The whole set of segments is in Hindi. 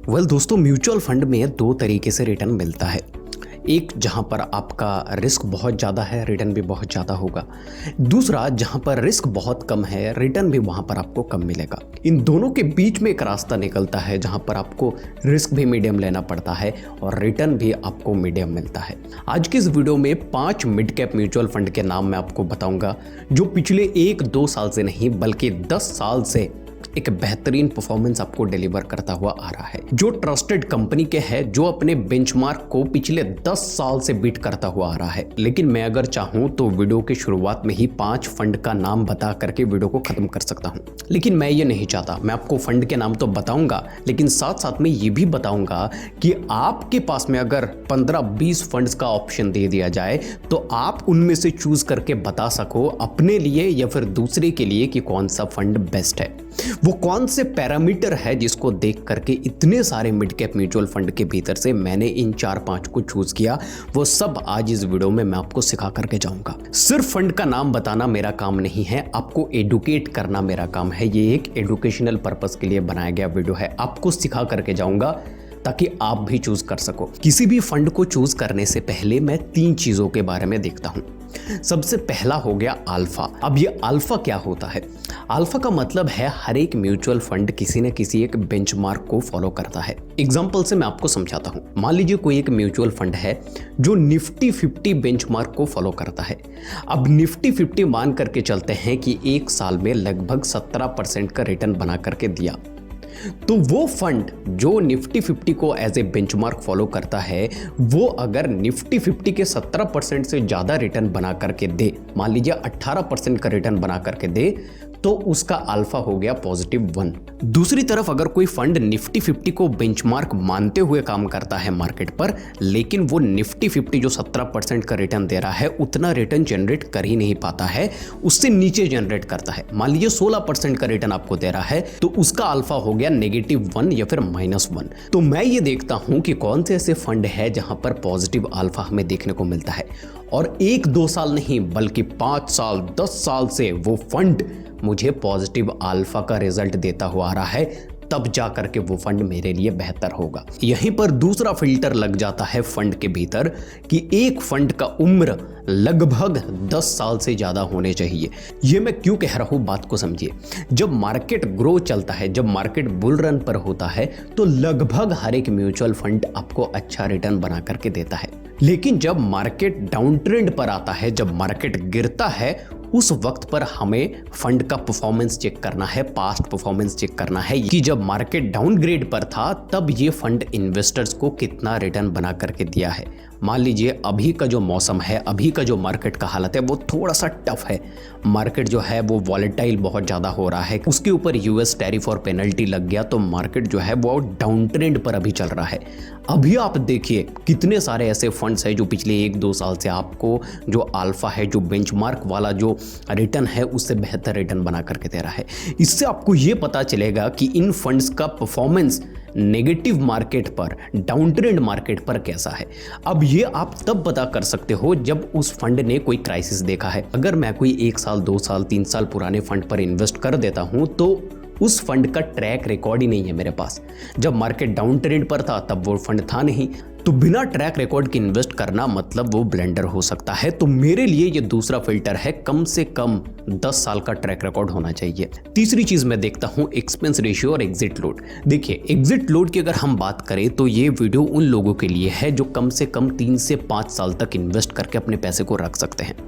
दोस्तों, म्यूचुअल फंड में दो तरीके से रिटर्न मिलता है। एक जहां पर आपका रिस्क बहुत ज़्यादा है, रिटर्न भी बहुत ज़्यादा होगा। दूसरा जहां पर रिस्क बहुत कम है, रिटर्न भी वहां पर आपको कम मिलेगा। इन दोनों के बीच में एक रास्ता निकलता है जहां पर आपको रिस्क भी मीडियम लेना पड़ता है और रिटर्न भी आपको मीडियम मिलता है। आज की इस वीडियो में 5 मिड कैप म्यूचुअल फंड के नाम मैं आपको बताऊंगा जो पिछले 1-2 साल से नहीं बल्कि 10 साल से एक बेहतरीन परफॉर्मेंस आपको डिलीवर करता हुआ आ रहा है, जो ट्रस्टेड कंपनी के है, जो अपने बेंचमार्क को पिछले 10 साल से बीट करता हुआ आ रहा है। लेकिन मैं अगर चाहूं तो वीडियो के शुरुआत में ही 5 फंड का नाम बता करके वीडियो को खत्म कर सकता हूं, लेकिन मैं ये नहीं चाहता। मैं आपको फंड के नाम तो बताऊंगा, लेकिन साथ साथ में ये भी बताऊंगा कि आपके पास में अगर 15-20 फंड्स का ऑप्शन दे दिया जाए तो आप उनमें से चूज करके बता सको अपने लिए या फिर दूसरे के लिए कि कौन सा फंड बेस्ट है। वो कौन से पैरामीटर है जिसको देख करके इतने सारे मिड कैप म्यूचुअल फंड के भीतर से मैंने इन 4-5 को चूज किया, वो सब आज इस वीडियो में मैं आपको सिखा करके जाऊंगा। सिर्फ फंड का नाम बताना मेरा काम नहीं है, आपको एडुकेट करना मेरा काम है। ये एक एजुकेशनल पर्पस के लिए बनाया गया वीडियो है। आपको सिखा करके जाऊंगा ताकि आप भी चूज कर सको। किसी भी फंड को चूज करने से पहले मैं 3 चीजों के बारे में देखता हूं। सबसे पहला हो गया अल्फा। अब ये अल्फा क्या होता है? अल्फा का मतलब है हर एक म्यूचुअल फंड किसी न किसी एक बेंचमार्क को फॉलो करता है। एग्जांपल से मैं आपको समझाता हूं। मान लीजिए कोई एक म्यूचुअल फंड है जो निफ्टी 50 बेंचमार्क को फॉलो करता है। अब निफ्टी 50 मान करके चलते हैं कि एक साल में लगभग 17% का रिटर्न बना करके दिया, तो वो फंड जो निफ्टी 50 को एज ए बेंचमार्क फॉलो करता है, वो अगर निफ्टी 50 के 17% से ज्यादा रिटर्न बना करके दे, मान लीजिए 18% का रिटर्न बना करके दे, तो उसका अल्फा हो गया +1। दूसरी तरफ अगर कोई फंड निफ्टी 50 को बेंचमार्क मानते हुए काम करता है मार्केट पर, लेकिन वो निफ्टी 50 जो 17% का रिटर्न दे रहा है उतना रिटर्न जनरेट कर ही नहीं पाता है, उससे नीचे जनरेट करता है, मान लीजिए 16% का रिटर्न आपको दे रहा है, तो उसका अल्फा हो गया -1 या फिर -1। तो मैं ये देखता हूं कि कौन से ऐसे फंड है जहां पर पॉजिटिव अल्फा हमें देखने को मिलता है, और 1-2 साल नहीं बल्कि 5 साल 10 साल से वो फंड मुझे पॉजिटिव अल्फा का रिजल्ट देता हुआ आ रहा है, तब जा करके वो फंड मेरे लिए बेहतर होगा। यहीं पर दूसरा फिल्टर लग जाता है फंड के भीतर कि एक फंड का उम्र लगभग 10 साल से ज्यादा होने चाहिए। ये मैं क्यों कह रहा हूं, बात को समझिए। जब मार्केट ग्रो चलता है, जब मार्केट बुल रन पर होता है, तो लगभग हर एक म्यूचुअल फंड आपको अच्छा रिटर्न बना करके देता है। लेकिन जब मार्केट डाउन ट्रेंड पर आता है, जब मार्केट गिरता है, उस वक्त पर हमें फंड का परफॉर्मेंस चेक करना है, पास्ट परफॉर्मेंस चेक करना है कि जब मार्केट डाउनग्रेड पर था तब ये फंड इन्वेस्टर्स को कितना रिटर्न बना करके दिया है। मान लीजिए अभी का जो मौसम है, अभी का जो मार्केट का हालत है वो थोड़ा सा टफ है। मार्केट जो है वो वॉलेटाइल बहुत ज़्यादा हो रहा है, उसके ऊपर यूएस टैरिफ और पेनल्टी लग गया, तो मार्केट जो है वो डाउन ट्रेंड पर अभी चल रहा है। अभी आप देखिए कितने सारे ऐसे फंड्स हैं जो पिछले 1-2 साल से आपको जो अल्फा है, जो बेंचमार्क वाला जो रिटर्न है, उससे बेहतर रिटर्न बना करके दे रहा है। इससे आपको ये पता चलेगा कि इन फंड्स का परफॉर्मेंस नेगेटिव मार्केट पर, डाउन ट्रेंड मार्केट पर कैसा है। अब ये आप तब पता कर सकते हो जब उस फंड ने कोई क्राइसिस देखा है। अगर मैं कोई 1 साल 2 साल 3 साल पुराने फंड पर इन्वेस्ट कर देता हूं तो उस फंड का ट्रैक रिकॉर्ड ही नहीं है मेरे पास। जब मार्केट डाउन ट्रेंड पर था तब वो फंड था नहीं, तो बिना ट्रैक रिकॉर्ड के इन्वेस्ट करना मतलब वो ब्लेंडर हो सकता है। तो मेरे लिए ये दूसरा फिल्टर है, कम से कम 10 साल का ट्रैक रिकॉर्ड होना चाहिए। तीसरी चीज मैं देखता हूं एक्सपेंस रेशियो और एग्जिट लोड। देखिए एग्जिट लोड की अगर हम बात करें तो ये वीडियो उन लोगों के लिए है जो कम से कम 3 से 5 साल तक इन्वेस्ट करके अपने पैसे को रख सकते हैं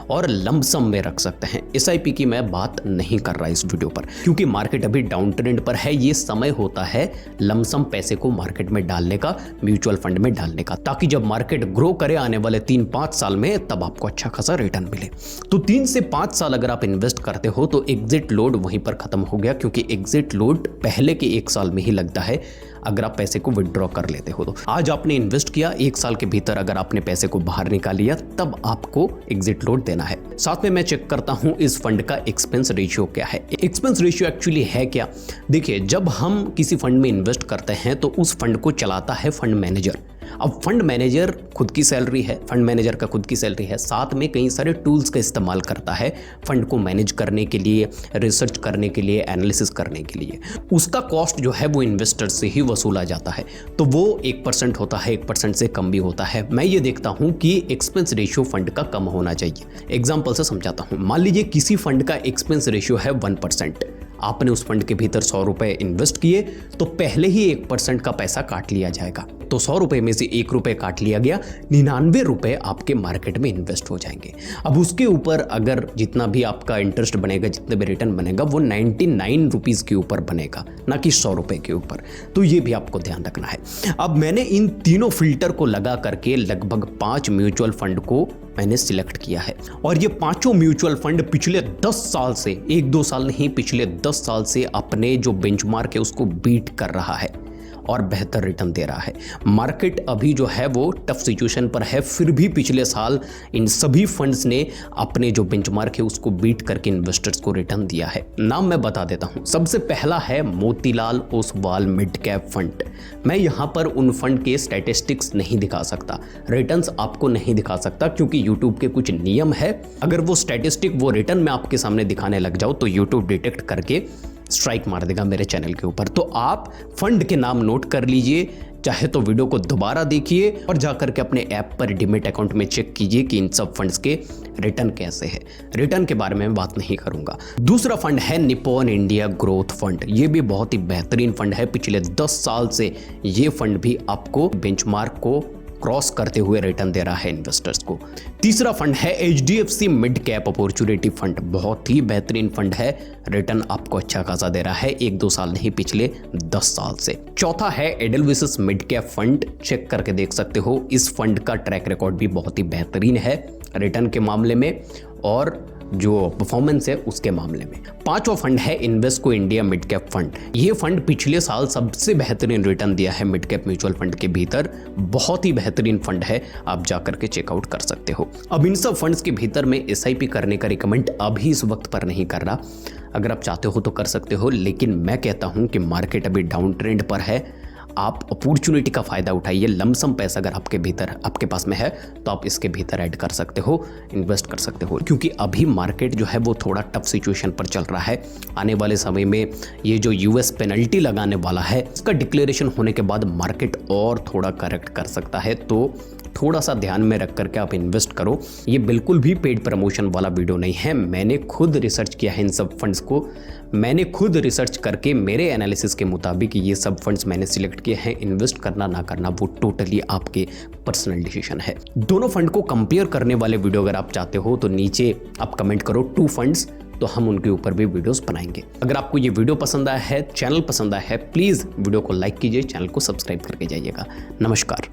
और लंपसम में रख सकते हैं। एसआईपी की मैं बात नहीं कर रहा इस वीडियो पर, क्योंकि मार्केट अभी डाउन ट्रेंड पर है। ये समय होता है लंपसम पैसे को मार्केट में डालने का, म्यूचुअल फंड में डालने का, ताकि जब मार्केट ग्रो करे आने वाले 3-5 साल में तब आपको अच्छा खासा रिटर्न मिले। तो 3 से 5 साल अगर आप इन्वेस्ट करते हो तो एग्जिट लोड वहीं पर खत्म हो गया, क्योंकि एग्जिट लोड पहले के 1 साल में ही लगता है अगर आप पैसे को विड्रॉ कर लेते हो। तो आज आपने इन्वेस्ट किया, 1 साल के भीतर अगर आपने पैसे को बाहर निकाल लिया तब आपको एग्जिट लोड देना है। साथ में मैं चेक करता हूं इस फंड का एक्सपेंस रेशियो क्या है। एक्सपेंस रेशियो एक्चुअली है क्या? देखिए जब हम किसी फंड में इन्वेस्ट करते हैं तो उस फंड को चलाता है फंड मैनेजर। अब फंड मैनेजर खुद की सैलरी है, फंड मैनेजर का खुद की सैलरी है, साथ में कई सारे टूल्स का इस्तेमाल करता है फंड को मैनेज करने के लिए, रिसर्च करने के लिए, एनालिसिस करने के लिए। उसका कॉस्ट जो है वो इन्वेस्टर से ही वसूला जाता है, तो वो 1% होता है, 1% से कम भी होता है। मैं ये देखता हूँ कि एक्सपेंस रेशियो फंड का कम होना चाहिए। एग्जाम्पल से समझाता हूँ। मान लीजिए किसी फंड का एक्सपेंस रेशियो है 1%, आपने उस फंड के भीतर 100 रुपए इन्वेस्ट किए तो पहले ही 1% का पैसा काट लिया जाएगा। तो 100 रुपए में से 1 रुपए काट लिया गया, 99 रुपए आपके मार्केट में इन्वेस्ट हो जाएंगे। अब उसके ऊपर अगर जितना भी आपका इंटरेस्ट बनेगा, जितने भी रिटर्न बनेगा, वो 99 रुपीज़ के ऊपर बनेगा, ना कि 100 रुपए के ऊपर। तो ये भी आपको ध्यान रखना है। अब मैंने इन तीनों फिल्टर को लगा करके लगभग 5 म्यूचुअल फंड को मैंने सिलेक्ट किया है, और ये पांचों म्यूचुअल फंड पिछले 10 साल से, 1-2 साल नहीं, पिछले 10 साल से अपने जो बेंचमार्क है उसको बीट कर रहा है और बेहतर रिटर्न दे रहा है। मार्केट अभी जो है वो टफ सिचुएशन पर है, फिर भी पिछले साल इन सभी फंड्स ने अपने जो बेंचमार्क है उसको बीट करके इन्वेस्टर्स को रिटर्न दिया है। नाम मैं बता देता हूं। सबसे पहला है Motilal Oswal mid cap fund. मैं यहां पर उन फंड के स्टैटिस्टिक्स नहीं दिखा सकता, रिटर्न्स आपको नहीं दिखा सकता, क्योंकि यूट्यूब के कुछ नियम है। अगर वो स्टैटिस्टिक, वो रिटर्न मैं आपके सामने दिखाने लग जाऊं तो यूट्यूब डिटेक्ट करके स्ट्राइक मार देगा मेरे चैनल के ऊपर। तो आप फंड के नाम नोट कर लीजिए, चाहे तो वीडियो को दोबारा देखिए और जाकर के अपने ऐप पर डीमैट अकाउंट में चेक कीजिए कि इन सब फंड्स के रिटर्न कैसे है। रिटर्न के बारे में बात नहीं करूंगा। दूसरा फंड है निप्पॉन इंडिया ग्रोथ फंड। ये भी बहुत ही बेहतरीन फंड है। पिछले 10 साल से ये फंड भी आपको बेंचमार्क को क्रॉस करते हुए रिटर्न दे रहा है इन्वेस्टर्स को। तीसरा फंड है HDFC mid cap opportunity fund. बहुत ही बेहतरीन फंड है, रिटर्न आपको अच्छा खासा दे रहा है, 1-2 साल नहीं, पिछले 10 साल से। चौथा है एडेलविस मिड कैप फंड। चेक करके देख सकते हो, इस फंड का ट्रैक रिकॉर्ड भी बहुत ही बेहतरीन है रिटर्न के मामले में और जो परफॉर्मेंस है उसके मामले में। पांचवा फंड है Invesco India mid cap fund. ये फंड पिछले साल सबसे बेहतरीन रिटर्न दिया है मिड कैप म्यूचुअल फंड के भीतर। बहुत ही बेहतरीन फंड है, आप जाकर के चेकआउट कर सकते हो। अब इन सब फंड्स के भीतर में SIP करने का रिकमेंड अभी इस वक्त पर नहीं कर रहा। अगर आप चाहते हो तो कर सकते हो, लेकिन मैं कहता हूं कि मार्केट अभी डाउन ट्रेंड पर है। आप अपॉर्चुनिटी का फ़ायदा उठाइए। लमसम पैसा अगर आपके पास में है तो आप इसके भीतर ऐड कर सकते हो, इन्वेस्ट कर सकते हो, क्योंकि अभी मार्केट जो है वो थोड़ा टफ सिचुएशन पर चल रहा है। आने वाले समय में ये जो US पेनल्टी लगाने वाला है, इसका डिक्लेरेशन होने के बाद मार्केट और थोड़ा करेक्ट कर सकता है। तो थोड़ा सा ध्यान में रख करके आप इन्वेस्ट करो। ये बिल्कुल भी पेड प्रमोशन वाला वीडियो नहीं है। मैंने खुद रिसर्च किया है इन सब फंड्स को। मैंने खुद रिसर्च करके मेरे एनालिसिस के मुताबिक ये सब फंड्स मैंने सिलेक्ट किए हैं। इन्वेस्ट करना ना करना वो टोटली आपके पर्सनल डिसीजन है। दोनों फंड को कंपेयर करने वाले वीडियो अगर आप चाहते हो तो नीचे आप कमेंट करो 2 फंड्स, तो हम उनके ऊपर भी वीडियोस बनाएंगे। अगर आपको ये वीडियो पसंद आया है, चैनल पसंद आया है, प्लीज़ वीडियो को लाइक कीजिए, चैनल को सब्सक्राइब करके जाइएगा। नमस्कार।